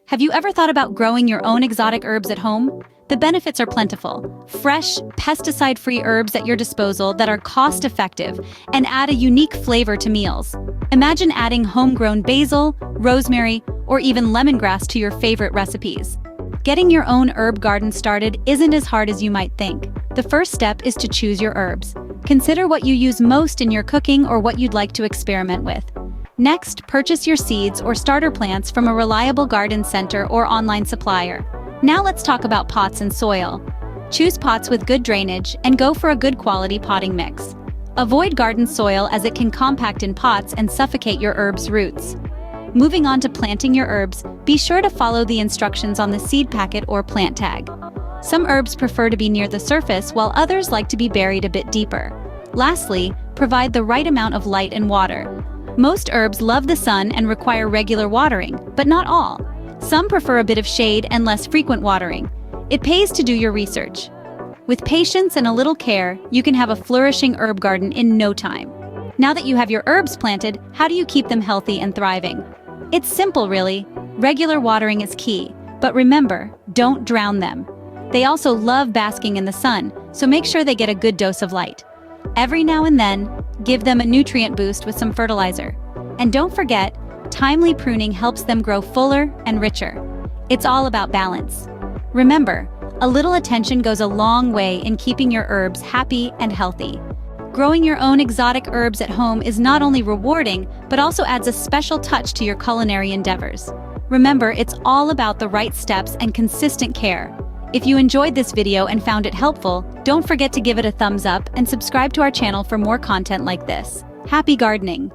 Have you ever thought about growing your own exotic herbs at home? The benefits are plentiful. Fresh, pesticide-free herbs at your disposal that are cost-effective and add a unique flavor to meals. Imagine adding homegrown basil, rosemary, or even lemongrass to your favorite recipes. Getting your own herb garden started isn't as hard as you might think. The first step is to choose your herbs. Consider what you use most in your cooking or what you'd like to experiment with. Next, purchase your seeds or starter plants from a reliable garden center or online supplier. Now let's talk about pots and soil. Choose pots with good drainage and go for a good quality potting mix. Avoid garden soil as it can compact in pots and suffocate your herbs' roots. Moving on to planting your herbs, be sure to follow the instructions on the seed packet or plant tag. Some herbs prefer to be near the surface while others like to be buried a bit deeper. Lastly, provide the right amount of light and water. Most herbs love the sun and require regular watering, but not all. Some prefer a bit of shade and less frequent watering. It pays to do your research. With patience and a little care, you can have a flourishing herb garden in no time. Now that you have your herbs planted, how do you keep them healthy and thriving? It's simple, really. Regular watering is key, but remember, don't drown them. They also love basking in the sun, so make sure they get a good dose of light. Every now and then, give them a nutrient boost with some fertilizer. And don't forget, timely pruning helps them grow fuller and richer. It's all about balance. Remember, a little attention goes a long way in keeping your herbs happy and healthy. Growing your own exotic herbs at home is not only rewarding, but also adds a special touch to your culinary endeavors. Remember, it's all about the right steps and consistent care. If you enjoyed this video and found it helpful, don't forget to give it a thumbs up and subscribe to our channel for more content like this. Happy gardening!